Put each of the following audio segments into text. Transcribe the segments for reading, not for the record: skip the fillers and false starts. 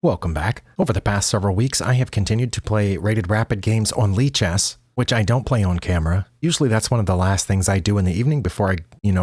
Welcome back. Over the past several weeks, I have continued to play rated rapid games on Lichess, which I don't play on camera. Usually that's one of the last things I do in the evening before I,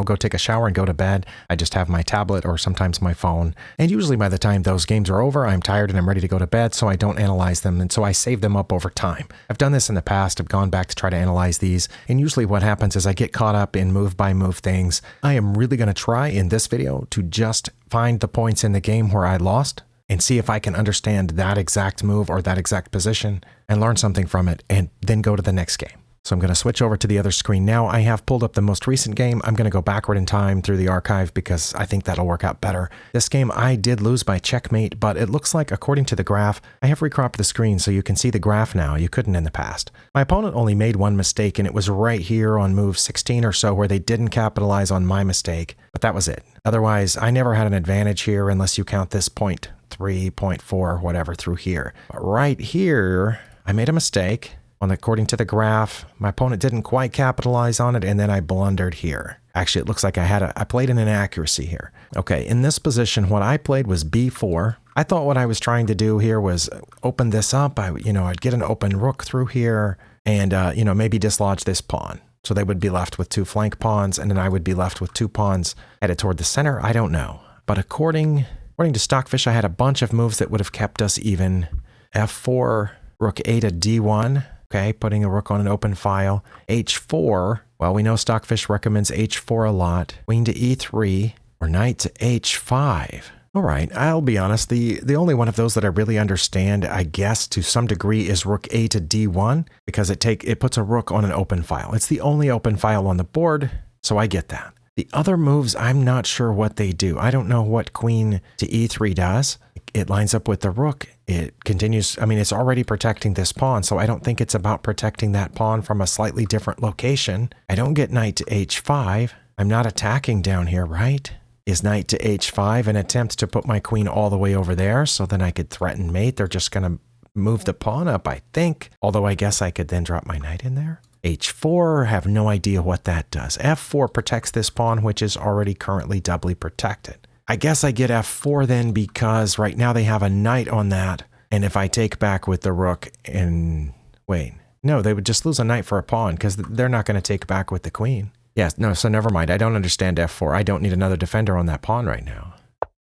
go take a shower and go to bed. I just have my tablet or sometimes my phone. And usually by the time those games are over, I'm tired and I'm ready to go to bed, so I don't analyze them, and so I save them up over time. I've done this in the past. I've gone back to try to analyze these, and usually what happens is I get caught up in move-by-move things. I am really going to try in this video to just find the points in the game where I lost, and see if I can understand that exact move or that exact position and learn something from it, and then go to the next game. So I'm going to switch over to the other screen now. I have pulled up the most recent game. I'm going to go backward in time through the archive because I think that'll work out better. This game I did lose by checkmate, but it looks like, according to the graph, I have recropped the screen so you can see the graph now. You couldn't in the past. My opponent only made one mistake, and it was right here on move 16 or so where they didn't capitalize on my mistake, but that was it. Otherwise, I never had an advantage here unless you count this point 3, 0.4, whatever through here. But right here, I made a mistake. According to the graph, my opponent didn't quite capitalize on it, and then I blundered here. Actually, it looks like I played an inaccuracy here. Okay, in this position, what I played was b4. I thought what I was trying to do here was open this up. I'd get an open rook through here and, maybe dislodge this pawn. So they would be left with two flank pawns, and then I would be left with two pawns headed toward the center. I don't know. But according to Stockfish, I had a bunch of moves that would have kept us even. f4, rook a to d1. Okay, putting a rook on an open file. h4, well, we know Stockfish recommends h4 a lot. Queen to e3, or knight to h5. All right, I'll be honest, the only one of those that I really understand, I guess, to some degree is rook a to d1, because it puts a rook on an open file. It's the only open file on the board, so I get that. The other moves, I'm not sure what they do. I don't know what queen to e3 does. It lines up with the rook. It continues, it's already protecting this pawn, so I don't think it's about protecting that pawn from a slightly different location. I don't get knight to h5. I'm not attacking down here, right? Is knight to h5 an attempt to put my queen all the way over there so then I could threaten mate? They're just going to move the pawn up, I think. Although I guess I could then drop my knight in there. h4, have no idea what that does. f4 protects this pawn, which is already currently doubly protected. I guess I get f4 then because right now they have a knight on that. And if I take back with the rook and... wait. No, they would just lose a knight for a pawn because they're not going to take back with the queen. Yes, no, so never mind. I don't understand f4. I don't need another defender on that pawn right now.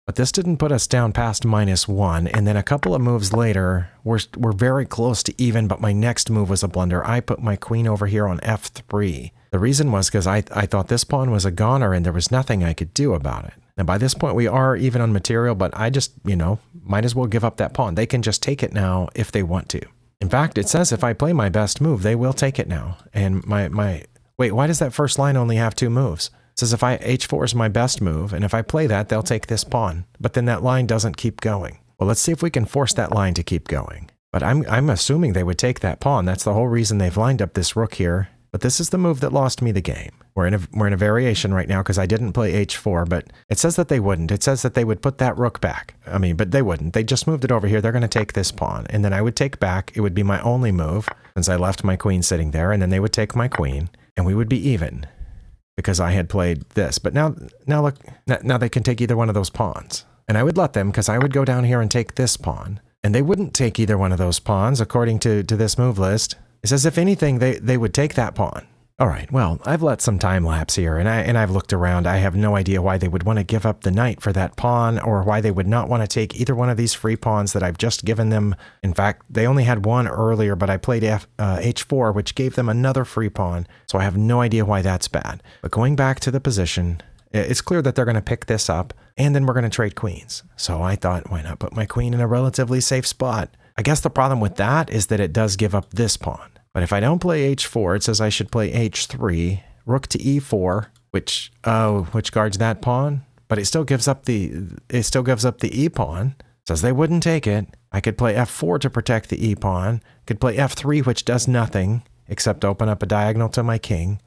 But this didn't put us down past -1, and then a couple of moves later, we're very close to even, but my next move was a blunder. I put my queen over here on f3. The reason was because I thought this pawn was a goner and there was nothing I could do about it. And by this point, we are even on material, but I just, might as well give up that pawn. They can just take it now if they want to. In fact, it says if I play my best move, they will take it now. And wait, why does that first line only have 2 moves? It says if h4 is my best move, and if I play that, they'll take this pawn. But then that line doesn't keep going. Well, let's see if we can force that line to keep going. But I'm assuming they would take that pawn. That's the whole reason they've lined up this rook here. But this is the move that lost me the game. We're in a variation right now because I didn't play h4, but it says that they wouldn't. It says that they would put that rook back. But they wouldn't. They just moved it over here. They're going to take this pawn, and then I would take back. It would be my only move since I left my queen sitting there, and then they would take my queen, and we would be even because I had played this. But now look, now they can take either one of those pawns, and I would let them because I would go down here and take this pawn, and they wouldn't take either one of those pawns according to this move list. It says if anything, they would take that pawn. All right, well, I've let some time lapse here, and I've looked around. I have no idea why they would want to give up the knight for that pawn, or why they would not want to take either one of these free pawns that I've just given them. In fact, they only had one earlier, but I played h4, which gave them another free pawn, so I have no idea why that's bad. But going back to the position, it's clear that they're going to pick this up, and then we're going to trade queens. So I thought, why not put my queen in a relatively safe spot? I guess the problem with that is that it does give up this pawn. But if I don't play h4, it says I should play h3, rook to e4, which guards that pawn, but it still gives up the e pawn. It says they wouldn't take it. I could play f4 to protect the e pawn. Could play f3, which does nothing except open up a diagonal to my king.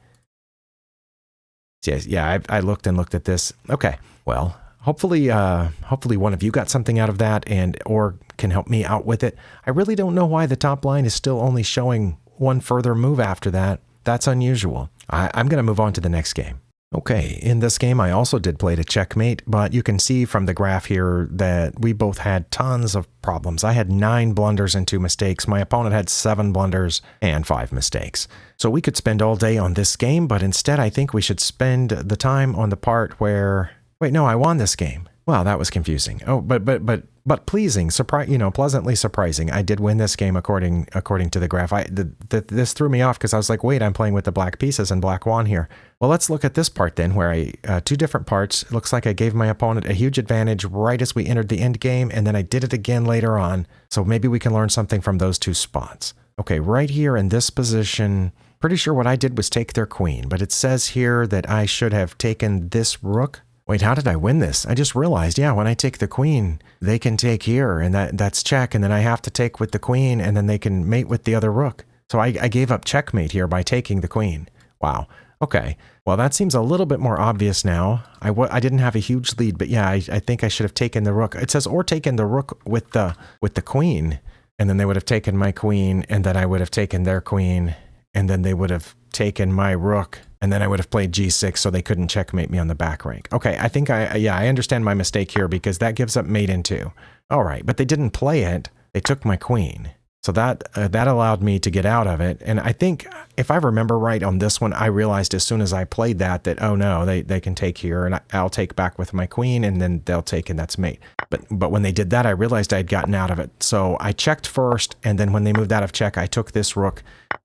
Yeah, I looked at this. Okay, well, hopefully one of you got something out of that or can help me out with it. I really don't know why the top line is still only showing one further move after that. That's unusual. I'm going to move on to the next game. Okay, in this game I also did play to checkmate, but you can see from the graph here that we both had tons of problems. I had 9 blunders and 2 mistakes. My opponent had 7 blunders and 5 mistakes. So we could spend all day on this game, but instead I think we should spend the time on the part where... Wait, no, I won this game. Wow, that was confusing. Oh, but pleasing, pleasantly surprising. I did win this game according to the graph. This threw me off because I was like, wait, I'm playing with the black pieces and black won here. Well, let's look at this part then, where 2 different parts. It looks like I gave my opponent a huge advantage right as we entered the end game, and then I did it again later on. So maybe we can learn something from those 2 spots. Okay, right here in this position, pretty sure what I did was take their queen, but it says here that I should have taken this rook. Wait, how did I win this? I just realized, yeah, when I take the queen, they can take here, and that's check, and then I have to take with the queen, and then they can mate with the other rook. So I gave up checkmate here by taking the queen. Wow. Okay. Well, that seems a little bit more obvious now. I didn't have a huge lead, but yeah, I think I should have taken the rook. It says, or taken the rook with the queen, and then they would have taken my queen, and then I would have taken their queen, and then they would have taken my rook, and then I would have played g6 so they couldn't checkmate me on the back rank. Okay, I think I understand my mistake here because that gives up mate in 2. All right, but they didn't play it. They took my queen. So that allowed me to get out of it. And I think, if I remember right on this one, I realized as soon as I played that, oh no, they can take here, and I'll take back with my queen, and then they'll take, and that's mate. But when they did that, I realized I had gotten out of it. So I checked first, and then when they moved out of check, I took this rook,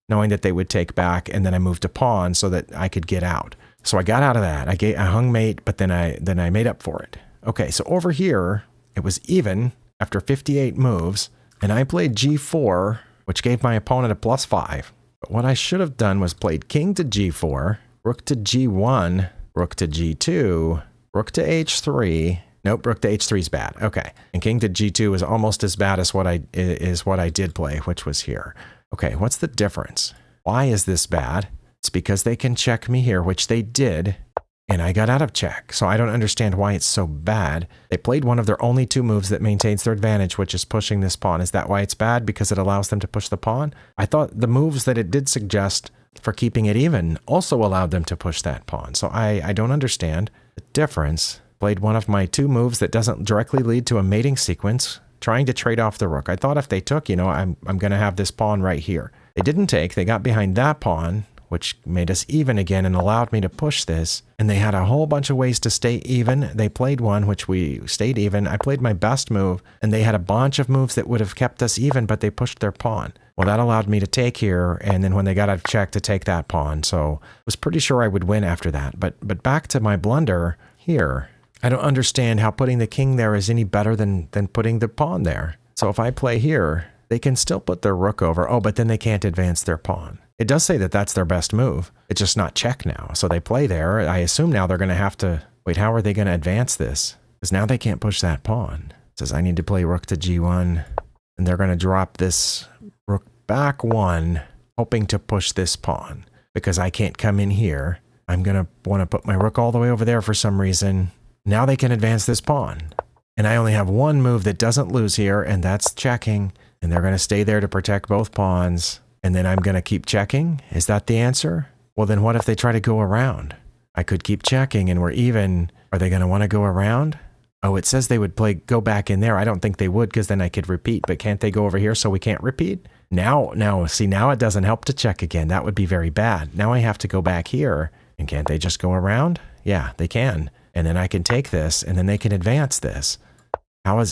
knowing that they would take back, and then I moved to pawn so that I could get out. So I got out of that. I hung mate, but then I made up for it. Okay, so over here, it was even after 58 moves, and I played g4, which gave my opponent a +5. But what I should have done was played king to g4, rook to g1, rook to g2, rook to h3. Nope, rook to h3 is bad. Okay, and king to g2 is almost as bad as what I did play, which was here. Okay, what's the difference? Why is this bad? It's because they can check me here, which they did, and I got out of check. So I don't understand why it's so bad. They played one of their only 2 moves that maintains their advantage, which is pushing this pawn. Is that why it's bad? Because it allows them to push the pawn? I thought the moves that it did suggest for keeping it even also allowed them to push that pawn. So I don't understand the difference. Played one of my 2 moves that doesn't directly lead to a mating sequence, trying to trade off the rook. I thought if they took, I'm going to have this pawn right here. They didn't take. They got behind that pawn, which made us even again and allowed me to push this. And they had a whole bunch of ways to stay even. They played one, which we stayed even. I played my best move, and they had a bunch of moves that would have kept us even, but they pushed their pawn. Well, that allowed me to take here, and then when they got out of check, to take that pawn. So I was pretty sure I would win after that. But back to my blunder here. I don't understand how putting the king there is any better than putting the pawn there. So if I play here, they can still put their rook over. Oh, but then they can't advance their pawn. It does say that that's their best move. It's just not check now. So they play there. I assume now they're going to have to... Wait, how are they going to advance this? Because now they can't push that pawn. It says I need to play rook to g1. And they're going to drop this rook back 1, hoping to push this pawn. Because I can't come in here. I'm going to want to put my rook all the way over there for some reason. Now they can advance this pawn. And I only have 1 move that doesn't lose here, and that's checking. And they're going to stay there to protect both pawns. And then I'm going to keep checking? Is that the answer? Well, then what if they try to go around? I could keep checking and we're even. Are they going to want to go around? Oh, it says they would go back in there. I don't think they would, because then I could repeat. But can't they go over here so we can't repeat? Now it doesn't help to check again. That would be very bad. Now I have to go back here. And can't they just go around? Yeah, they can. And then I can take this, and then they can advance this. Wow.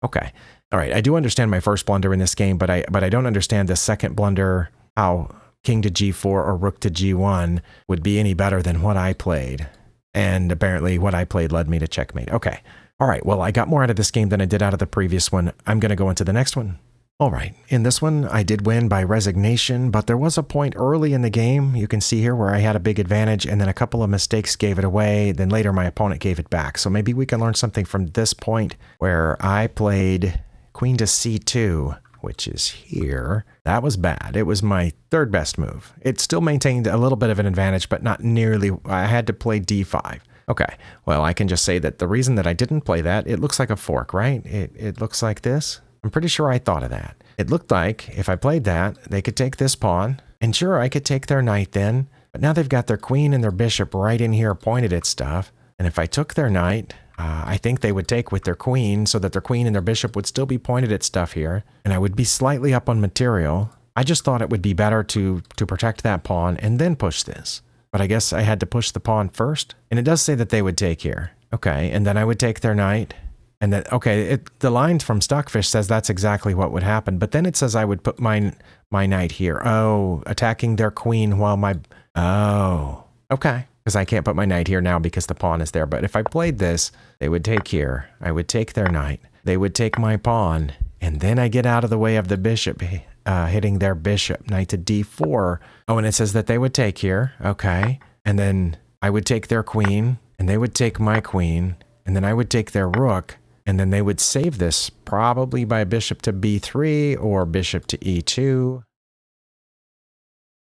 Okay. All right. I do understand my first blunder in this game, but I don't understand the second blunder, how king to g4 or rook to g1 would be any better than what I played. And apparently what I played led me to checkmate. Okay. All right. Well, I got more out of this game than I did out of the previous one. I'm going to go into the next one. All right, in this one, I did win by resignation, but there was a point early in the game, you can see here, where I had a big advantage, and then a couple of mistakes gave it away, then later my opponent gave it back. So maybe we can learn something from this point, where I played queen to c2, which is here. That was bad. It was my 3rd best move. It still maintained a little bit of an advantage, but not nearly. I had to play d5. Okay, well, I can just say that the reason that I didn't play that, it looks like a fork, right? It looks like this. I'm pretty sure I thought of that. It looked like if I played that, they could take this pawn. And sure, I could take their knight then. But now they've got their queen and their bishop right in here pointed at stuff. And if I took their knight, I think they would take with their queen so that their queen and their bishop would still be pointed at stuff here. And I would be slightly up on material. I just thought it would be better to protect that pawn and then push this. But I guess I had to push the pawn first. And it does say that they would take here. Okay, and then I would take their knight. And then, okay, the line from Stockfish says that's exactly what would happen. But then it says I would put my knight here. Oh, attacking their queen while my... Oh, okay. Because I can't put my knight here now because the pawn is there. But if I played this, they would take here. I would take their knight. They would take my pawn. And then I get out of the way of the bishop, hitting their bishop. Knight to d4. Oh, and it says that they would take here. Okay. And then I would take their queen. And they would take my queen. And then I would take their rook. And then they would save this probably by bishop to b3 or bishop to e2.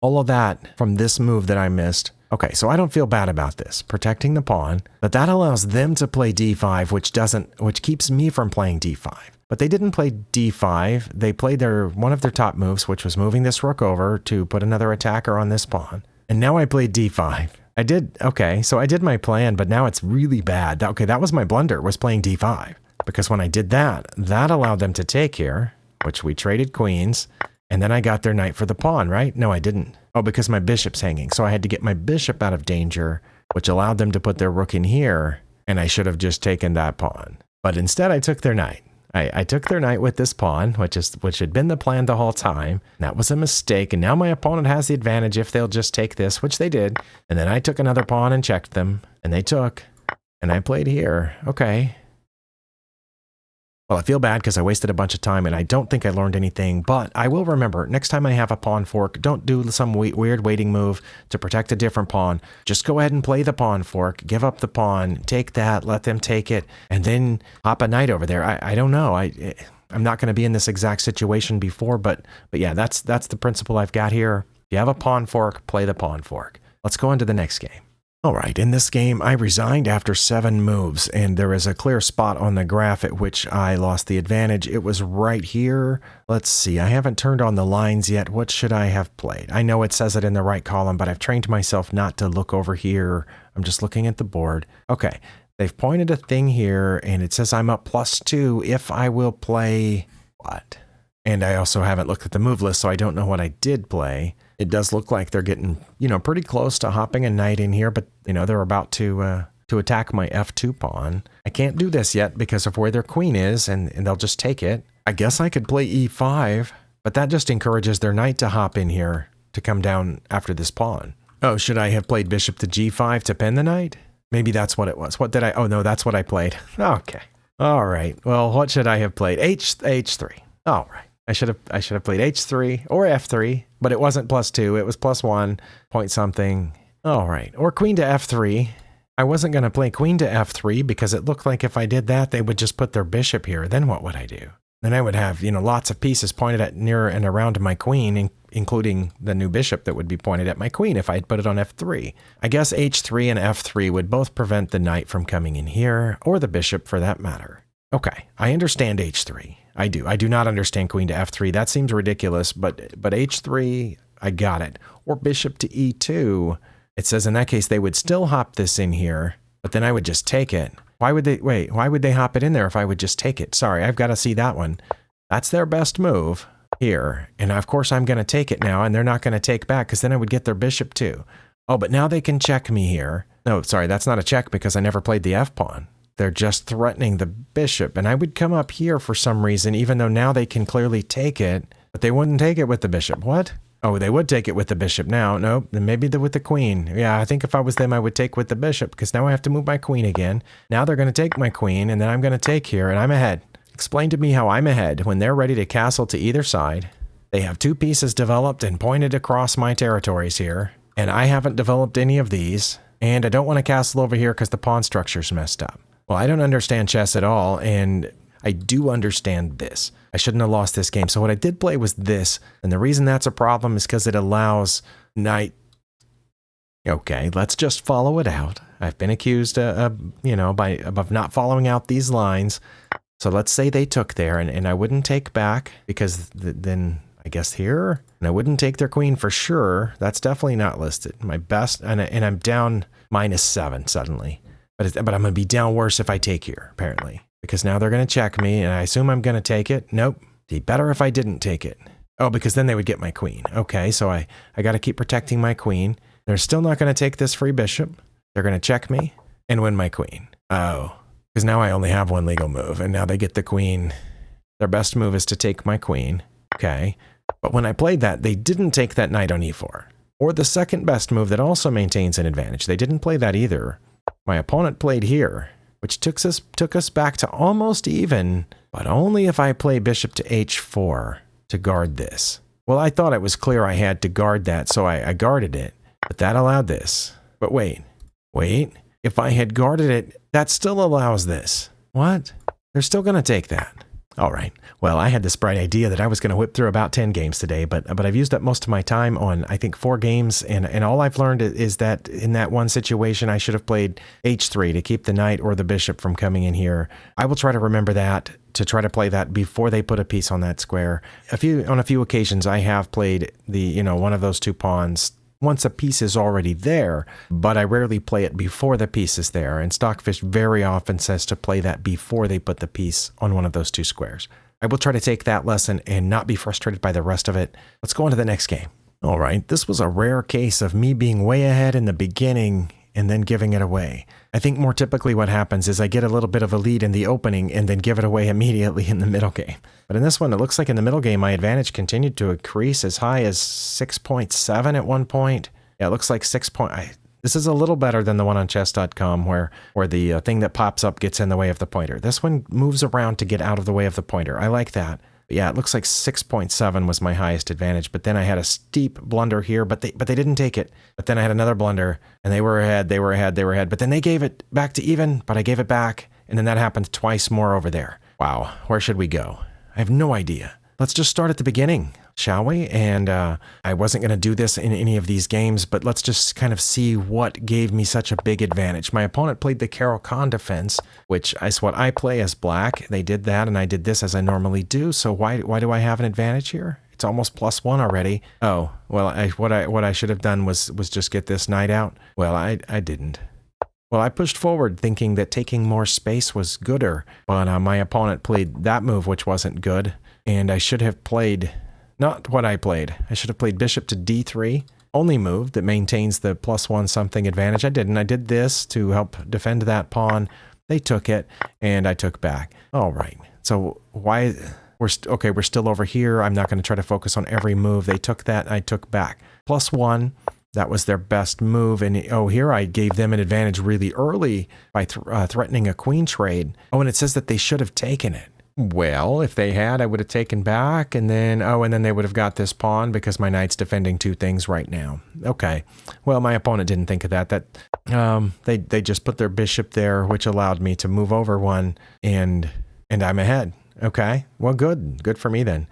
All of that from this move that I missed. Okay, so I don't feel bad about this, protecting the pawn, but that allows them to play d5, which keeps me from playing d5. But they didn't play d5. They played one of their top moves, which was moving this rook over to put another attacker on this pawn. And now I played d5. Okay, so I did my plan, but now it's really bad. Okay, that was my blunder, was playing d5. Because when I did that, that allowed them to take here, which we traded queens, and then I got their knight for the pawn, right? No, I didn't. Oh, because my bishop's hanging. So I had to get my bishop out of danger, which allowed them to put their rook in here, and I should have just taken that pawn. But instead, I took their knight. I took their knight with this pawn, which had been the plan the whole time. That was a mistake, and now my opponent has the advantage if they'll just take this, which they did. And then I took another pawn and checked them, and they took, and I played here. Okay. Well, I feel bad because I wasted a bunch of time and I don't think I learned anything, but I will remember next time I have a pawn fork, don't do some weird waiting move to protect a different pawn. Just go ahead and play the pawn fork, give up the pawn, take that, let them take it, and then hop a knight over there. I don't know. I'm not going to be in this exact situation before, but yeah, that's the principle I've got here. If you have a pawn fork, play the pawn fork. Let's go on to the next game. All right, in this game, I resigned after 7 moves, and there is a clear spot on the graph at which I lost the advantage. It was right here. Let's see, I haven't turned on the lines yet. What should I have played? I know it says it in the right column, but I've trained myself not to look over here. I'm just looking at the board. Okay, they've pointed a thing here, and it says I'm up +2 if I will play what? And I also haven't looked at the move list, so I don't know what I did play. It does look like they're getting, pretty close to hopping a knight in here, but, they're about to attack my f2 pawn. I can't do this yet because of where their queen is, and they'll just take it. I guess I could play e5, but that just encourages their knight to hop in here to come down after this pawn. Oh, should I have played bishop to g5 to pin the knight? Maybe that's what it was. What did I? Oh, no, that's what I played. Okay. All right. Well, what should I have played? h3. All right. I should have played h3 or f3, but it wasn't +2. It was +1 point something. All right. Or queen to f3. I wasn't going to play queen to f3 because it looked like if I did that, they would just put their bishop here. Then what would I do? Then I would have, lots of pieces pointed at near and around my queen, including the new bishop that would be pointed at my queen if I had put it on f3. I guess h3 and f3 would both prevent the knight from coming in here, or the bishop for that matter. Okay, I understand h3. I do. I do not understand queen to f3. That seems ridiculous, but h3, I got it. Or bishop to e2. It says in that case they would still hop this in here, but then I would just take it. Why would they hop it in there if I would just take it? Sorry, I've got to see that one. That's their best move here. And of course I'm going to take it now, and they're not going to take back because then I would get their bishop too. Oh, but now they can check me here. No, sorry, that's not a check because I never played the f-pawn. They're just threatening the bishop, and I would come up here for some reason, even though now they can clearly take it, but they wouldn't take it with the bishop. What? Oh, they would take it with the bishop now. Nope, then maybe with the queen. Yeah, I think if I was them, I would take with the bishop, because now I have to move my queen again. Now they're going to take my queen, and then I'm going to take here, and I'm ahead. Explain to me how I'm ahead when they're ready to castle to either side. They have 2 pieces developed and pointed across my territories here, and I haven't developed any of these, and I don't want to castle over here because the pawn structure's messed up. Well, I don't understand chess at all, and I do understand this. I shouldn't have lost this game. So what I did play was this, and the reason that's a problem is because it allows knight... Okay, let's just follow it out. I've been accused of not following out these lines. So let's say they took there, and I wouldn't take back, because then I guess here. And I wouldn't take their queen for sure. That's definitely not listed. My best, and I'm down -7 suddenly. But I'm going to be down worse if I take here, apparently. Because now they're going to check me, and I assume I'm going to take it. Nope. It'd be better if I didn't take it. Oh, because then they would get my queen. Okay, so I got to keep protecting my queen. They're still not going to take this free bishop. They're going to check me and win my queen. Oh, because now I only have one legal move, and now they get the queen. Their best move is to take my queen. Okay, but when I played that, they didn't take that knight on e4. Or the second best move that also maintains an advantage. They didn't play that either. My opponent played here, which took us back to almost even, but only if I play bishop to h4 to guard this. Well, I thought it was clear I had to guard that, so I guarded it, but that allowed this. But wait, if I had guarded it, that still allows this. What? They're still going to take that. All right. Well, I had this bright idea that I was going to whip through about 10 games today, but I've used up most of my time on, I think, 4 games, and all I've learned is that in that one situation, I should have played h3 to keep the knight or the bishop from coming in here. I will try to remember that, to try to play that before they put a piece on that square. On a few occasions, I have played one of those 2 pawns once a piece is already there, but I rarely play it before the piece is there, and Stockfish very often says to play that before they put the piece on one of those 2 squares. I will try to take that lesson and not be frustrated by the rest of it. Let's go on to the next game. All right, this was a rare case of me being way ahead in the beginning and then giving it away. I think more typically what happens is I get a little bit of a lead in the opening and then give it away immediately in the middle game. But in this one, it looks like in the middle game, my advantage continued to increase as high as 6.7 at one point. Yeah, it looks like 6 point. This is a little better than the one on chess.com where the thing that pops up gets in the way of the pointer. This one moves around to get out of the way of the pointer. I like that. But yeah, it looks like 6.7 was my highest advantage, but then I had a steep blunder here, but they didn't take it. But then I had another blunder, and they were ahead, but then they gave it back to even, but I gave it back, and then that happened twice more over there. Wow, where should we go? I have no idea. Let's just start at the beginning, shall we? And I wasn't going to do this in any of these games, but let's just kind of see what gave me such a big advantage. My opponent played the Caro-Kann defense, which is what I play as black. They did that, and I did this as I normally do. So why do I have an advantage here? It's almost +1 already. Oh, well, what I should have done was just get this knight out. Well, I didn't. Well, I pushed forward thinking that taking more space was gooder, but my opponent played that move, which wasn't good. And I should have played, not what I played. I should have played bishop to d3, only move that maintains the +1 something advantage. I didn't. I did this to help defend that pawn. They took it, and I took back. All right. So why, we're still over here. I'm not going to try to focus on every move. They took that, I took back. +1, that was their best move. And oh, here I gave them an advantage really early by threatening a queen trade. Oh, and it says that they should have taken it. Well, if they had, I would have taken back, and then they would have got this pawn because my knight's defending 2 things right now. Okay. Well, my opponent didn't think of that. They just put their bishop there, which allowed me to move over one, and I'm ahead. Okay. Well, good for me then.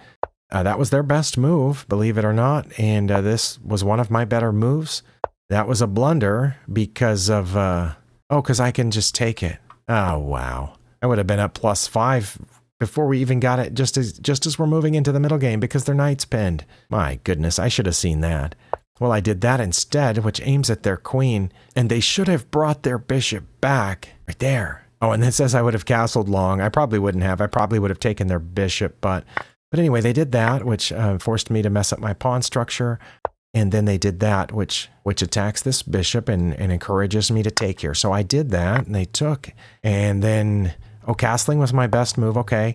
That was their best move, believe it or not, and this was one of my better moves. That was a blunder because of because I can just take it. Oh wow. I would have been up +5 before we even got it, just as we're moving into the middle game because their knight's pinned. My goodness, I should have seen that. Well, I did that instead, which aims at their queen, and they should have brought their bishop back right there. Oh, and it says I would have castled long. I probably wouldn't have. I probably would have taken their bishop, but anyway, they did that, which forced me to mess up my pawn structure. And then they did that, which attacks this bishop and encourages me to take here. So I did that, and they took, and then, oh, castling was my best move. Okay.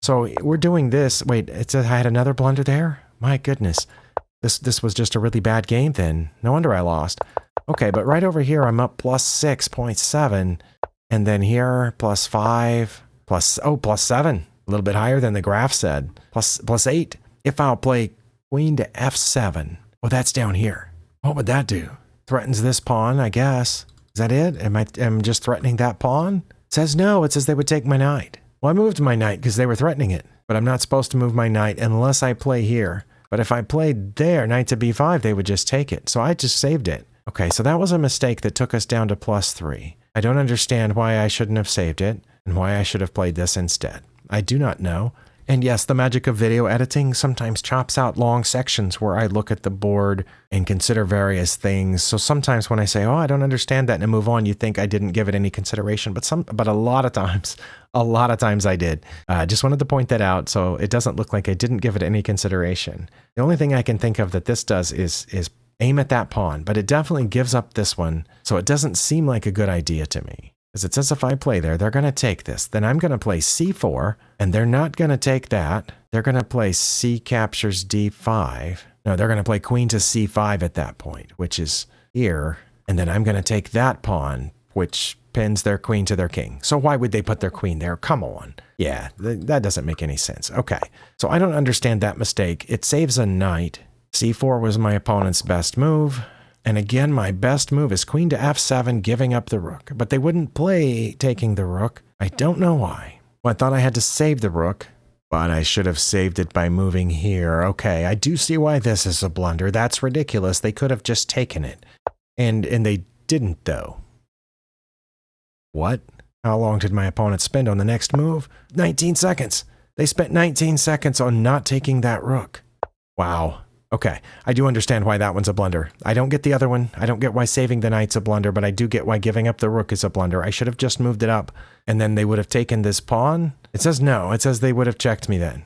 So we're doing this. Wait, it said I had another blunder there? My goodness. This was just a really bad game then. No wonder I lost. Okay, but right over here, I'm up +6.7. And then here, +5, +7. A little bit higher than the graph said. +8. If I'll play queen to f7. Well, that's down here. What would that do? Threatens this pawn, I guess. Is that it? Am I just threatening that pawn? It says no. It says they would take my knight. Well, I moved my knight because they were threatening it. But I'm not supposed to move my knight unless I play here. But if I played there, knight to b5, they would just take it. So I just saved it. Okay, so that was a mistake that took us down to +3. I don't understand why I shouldn't have saved it and why I should have played this instead. I do not know. And yes, the magic of video editing sometimes chops out long sections where I look at the board and consider various things. So sometimes when I say, oh, I don't understand that, and I move on, you think I didn't give it any consideration. But a lot of times I did. Just wanted to point that out so it doesn't look like I didn't give it any consideration. The only thing I can think of that this does is aim at that pawn, but it definitely gives up this one. So it doesn't seem like a good idea to me. Because it says if I play there, they're going to take this. Then I'm going to play c4, and they're not going to take that. They're going to play c captures d5. No, they're going to play queen to c5 at that point, which is here. And then I'm going to take that pawn, which pins their queen to their king. So why would they put their queen there? Come on. Yeah, that doesn't make any sense. Okay, so I don't understand that mistake. It saves a knight. c4 was my opponent's best move. And again, my best move is queen to f7, giving up the rook. But they wouldn't play taking the rook. I don't know why. Well, I thought I had to save the rook, but I should have saved it by moving here. Okay, I do see why this is a blunder. That's ridiculous. They could have just taken it. And they didn't, though. What? How long did my opponent spend on the next move? 19 seconds. They spent 19 seconds on not taking that rook. Wow. Okay, I do understand why that one's a blunder. I don't get the other one. I don't get why saving the knight's a blunder, but I do get why giving up the rook is a blunder. I should have just moved it up, and then they would have taken this pawn. It says no. It says they would have checked me then.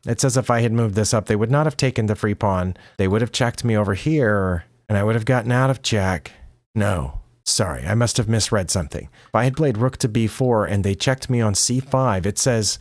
It says if I had moved this up, they would not have taken the free pawn. They would have checked me over here, and I would have gotten out of check. No. Sorry, I must have misread something. If I had played rook to b4 and they checked me on c5, it says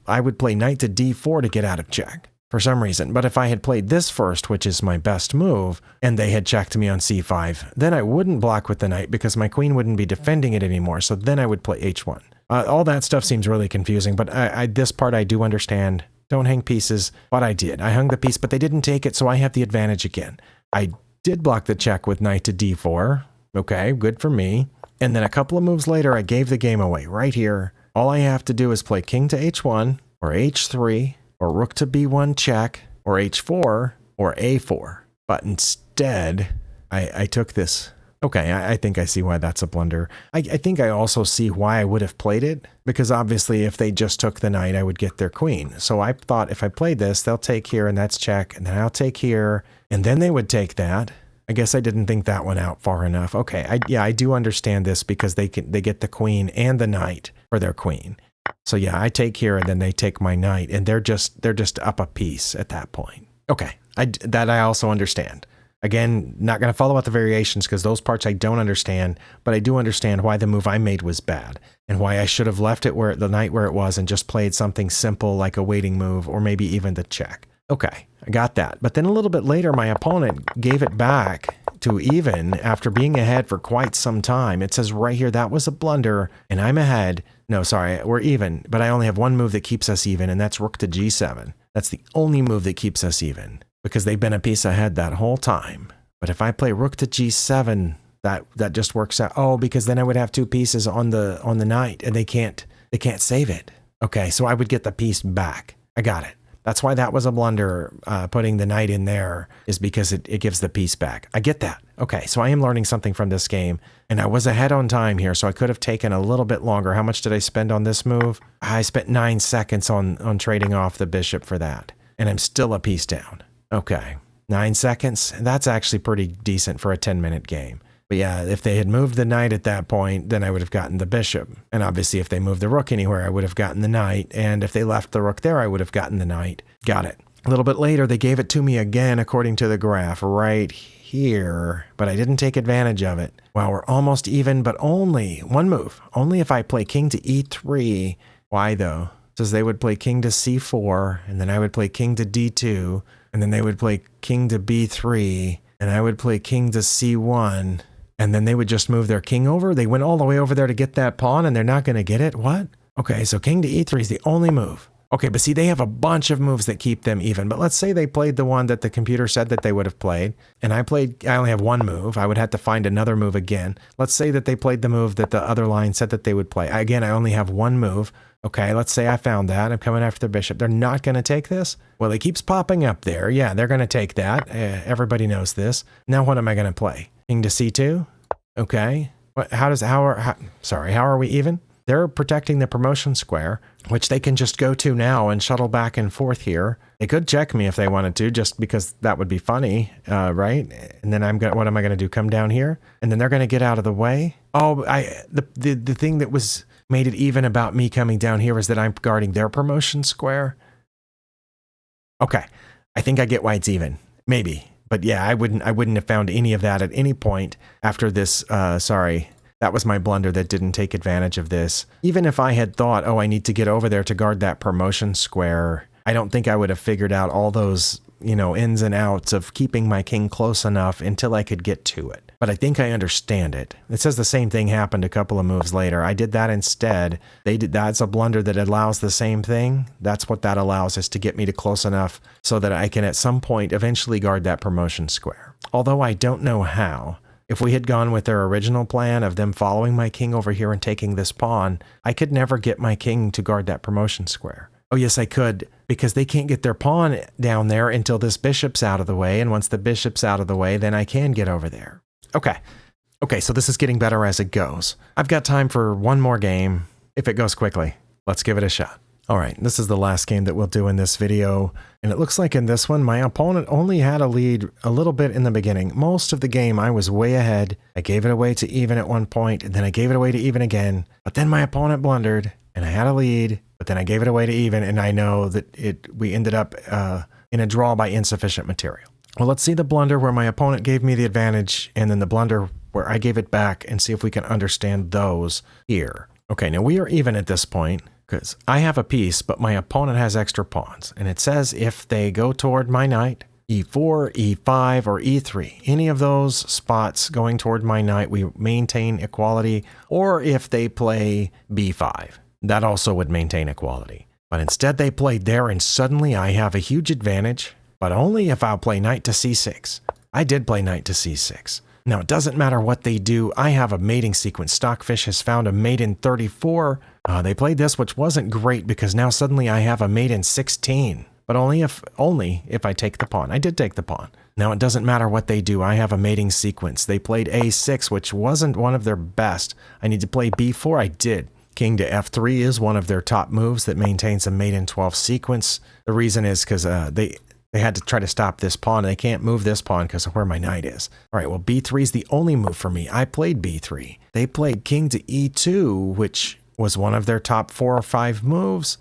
I would play knight to d4 to get out of check. For some reason. But if I had played this first, which is my best move, and they had checked me on c5, then I wouldn't block with the knight because my queen wouldn't be defending it anymore. So then I would play h1. All that stuff seems really confusing, but this part I do understand. Don't hang pieces, but I did. I hung the piece, but they didn't take it, so I have the advantage again. I did block the check with knight to d4. Okay, good for me. And then a couple of moves later, I gave the game away right here. All I have to do is play king to h1 or h3, or rook to b1 check, or h4, or a4. But instead, I took this. Okay, I think I see why that's a blunder. I think I also see why I would have played it, because obviously if they just took the knight, I would get their queen. So I thought if I played this, they'll take here, and that's check, and then I'll take here, and then they would take that. I guess I didn't think that one out far enough. Okay, I do understand this because they get the queen and the knight for their queen. So yeah, I take here and then they take my knight, and they're just up a piece at that point. Okay, that I also understand. Again, not going to follow out the variations because those parts I don't understand, but I do understand why the move I made was bad and why I should have left it the knight where it was and just played something simple like a waiting move or maybe even the check. Okay, I got that. But then a little bit later, my opponent gave it back to even after being ahead for quite some time. It says right here, that was a blunder, and I'm ahead. No, sorry, we're even, but I only have one move that keeps us even, and that's rook to g7. That's the only move that keeps us even, because they've been a piece ahead that whole time. But if I play rook to g7, that just works out. Oh, because then I would have two pieces on the knight, and they can't save it. Okay, so I would get the piece back. I got it. That's why that was a blunder, putting the knight in there, is because it gives the piece back. I get that. Okay, so I am learning something from this game, and I was ahead on time here, so I could have taken a little bit longer. How much did I spend on this move? I spent 9 seconds on trading off the bishop for that, and I'm still a piece down. Okay, 9 seconds? That's actually pretty decent for a 10-minute game. But yeah, if they had moved the knight at that point, then I would have gotten the bishop. And obviously, if they moved the rook anywhere, I would have gotten the knight. And if they left the rook there, I would have gotten the knight. Got it. A little bit later, they gave it to me again, according to the graph, right here. But I didn't take advantage of it. Wow, we're almost even, but only one move. Only if I play king to e3. Why, though? It says they would play king to c4, and then I would play king to d2, and then they would play king to b3, and I would play king to c1. And then they would just move their king over. They went all the way over there to get that pawn, and they're not going to get it? What? Okay, so king to e3 is the only move. Okay, but see, they have a bunch of moves that keep them even. But let's say they played the one that the computer said that they would have played, and I only have one move. I would have to find another move again. Let's say that they played the move that the other line said that they would play. Again, I only have one move. Okay, let's say I found that. I'm coming after the bishop. They're not going to take this? Well, it keeps popping up there. Yeah, they're going to take that. Everybody knows this. Now what am I going to play? King to c2? Okay. How are we even? they're protecting the promotion square, which they can just go to now and shuttle back and forth here. They could check me if they wanted to, just because that would be funny, right? And then what am I going to do? Come down here? And then they're going to get out of the way? Oh, the thing that made it even about me coming down here is that I'm guarding their promotion square. Okay, I think I get why it's even. Maybe. But yeah, I wouldn't have found any of that at any point after this. Sorry, that was my blunder that didn't take advantage of this. Even if I had thought, oh, I need to get over there to guard that promotion square, I don't think I would have figured out all those, ins and outs of keeping my king close enough until I could get to it. But I think I understand it. It says the same thing happened a couple of moves later. I did that instead. That's a blunder that allows the same thing. That's what that allows, is to get me to close enough so that I can at some point eventually guard that promotion square. Although I don't know how. If we had gone with their original plan of them following my king over here and taking this pawn, I could never get my king to guard that promotion square. Oh yes, I could, because they can't get their pawn down there until this bishop's out of the way, and once the bishop's out of the way, then I can get over there. Okay, so this is getting better as it goes. I've got time for one more game, if it goes quickly. Let's give it a shot. All right, this is the last game that we'll do in this video, and it looks like in this one, my opponent only had a lead a little bit in the beginning. Most of the game, I was way ahead. I gave it away to even at one point, and then I gave it away to even again, but then my opponent blundered, and I had a lead, but then I gave it away to even, and I know that we ended up in a draw by insufficient material. Well, let's see the blunder where my opponent gave me the advantage, and then the blunder where I gave it back, and see if we can understand those here. Okay, now we are even at this point, because I have a piece, but my opponent has extra pawns, and it says if they go toward my knight, e4, e5, or e3, any of those spots going toward my knight, we maintain equality, or if they play b5, that also would maintain equality. But instead they played there, and suddenly I have a huge advantage, but only if I'll play knight to c6. I did play knight to c6. Now, it doesn't matter what they do. I have a mating sequence. Stockfish has found a mate in 34. They played this, which wasn't great, because now suddenly I have a mate in 16. But only if I take the pawn. I did take the pawn. Now, it doesn't matter what they do. I have a mating sequence. They played a6, which wasn't one of their best. I need to play b4. I did. King to f3 is one of their top moves that maintains a mate in 12 sequence. The reason is because they had to try to stop this pawn. They can't move this pawn because of where my knight is. All right, well, b3 is the only move for me. I played b3. They played king to e2, which was one of their top 4 or 5 moves.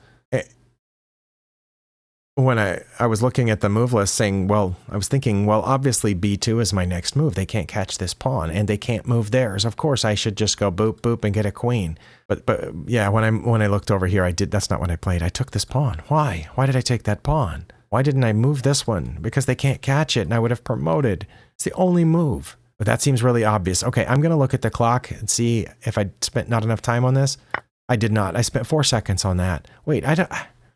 When I was looking at the move list saying, I was thinking, obviously b2 is my next move. They can't catch this pawn, and they can't move theirs. Of course, I should just go boop, boop, and get a queen. But yeah, when I looked over here, that's not what I played. I took this pawn. Why? Why did I take that pawn? Why didn't I move this one? Because they can't catch it, and I would have promoted. It's the only move. But that seems really obvious. Okay, I'm going to look at the clock and see if I spent not enough time on this. I did not. I spent 4 seconds on that. Wait,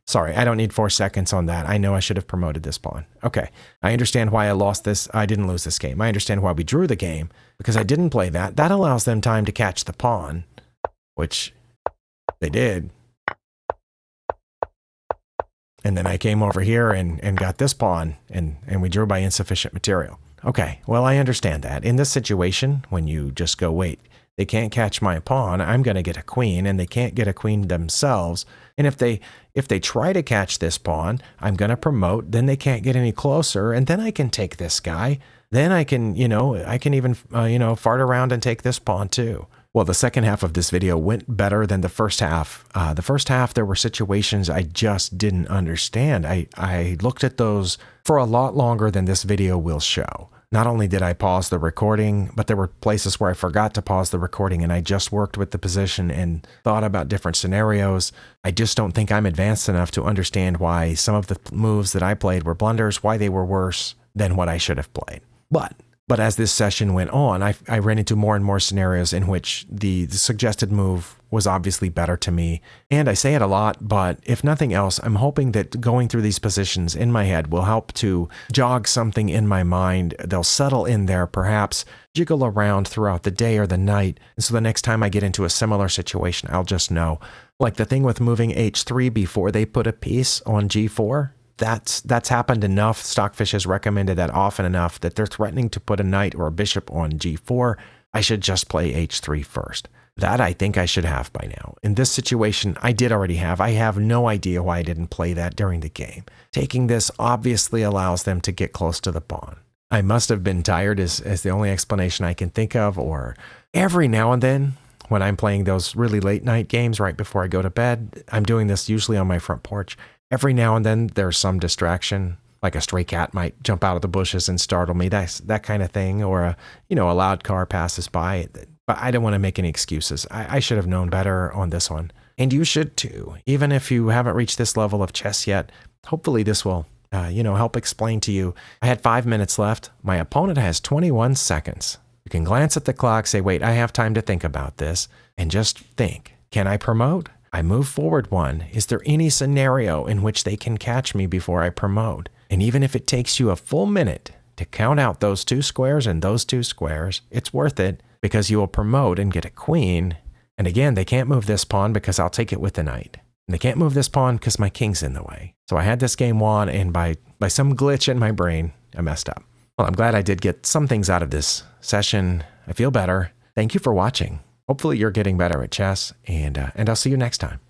sorry, I don't need 4 seconds on that. I know I should have promoted this pawn. Okay, I understand why I lost this. I didn't lose this game. I understand why we drew the game, because I didn't play that. That allows them time to catch the pawn, which they did. And then I came over here and got this pawn, and we drew by insufficient material. Okay, well, I understand that. In this situation, when you just go, wait, they can't catch my pawn, I'm going to get a queen, and they can't get a queen themselves. And if they try to catch this pawn, I'm going to promote, then they can't get any closer, and then I can take this guy. Then I can, I can even, fart around and take this pawn too. Well, the second half of this video went better than the first half. The first half, there were situations I just didn't understand. I looked at those for a lot longer than this video will show. Not only did I pause the recording, but there were places where I forgot to pause the recording, and I just worked with the position and thought about different scenarios. I just don't think I'm advanced enough to understand why some of the moves that I played were blunders, why they were worse than what I should have played. But as this session went on, I ran into more and more scenarios in which the suggested move was obviously better to me. And I say it a lot, but if nothing else, I'm hoping that going through these positions in my head will help to jog something in my mind. They'll settle in there, perhaps jiggle around throughout the day or the night. And so the next time I get into a similar situation, I'll just know. Like the thing with moving h3 before they put a piece on g4. That's happened enough. Stockfish has recommended that often enough that they're threatening to put a knight or a bishop on g4. I should just play h3 first. That I think I should have by now. In this situation, I did already have. I have no idea why I didn't play that during the game. Taking this obviously allows them to get close to the pawn. I must have been tired is the only explanation I can think of, or every now and then when I'm playing those really late night games right before I go to bed, I'm doing this usually on my front porch. Every now and then there's some distraction, like a stray cat might jump out of the bushes and startle me, that kind of thing, or a loud car passes by. But I don't want to make any excuses. I should have known better on this one. And you should too. Even if you haven't reached this level of chess yet, hopefully this will, help explain to you. I had 5 minutes left. My opponent has 21 seconds. You can glance at the clock, say, wait, I have time to think about this. And just think, can I promote? I move forward one. Is there any scenario in which they can catch me before I promote? And even if it takes you a full minute to count out those 2 squares and those 2 squares, it's worth it. Because you will promote and get a queen. And again, they can't move this pawn because I'll take it with the knight. And they can't move this pawn because my king's in the way. So I had this game won, and by some glitch in my brain, I messed up. Well, I'm glad I did get some things out of this session. I feel better. Thank you for watching. Hopefully you're getting better at chess, and I'll see you next time.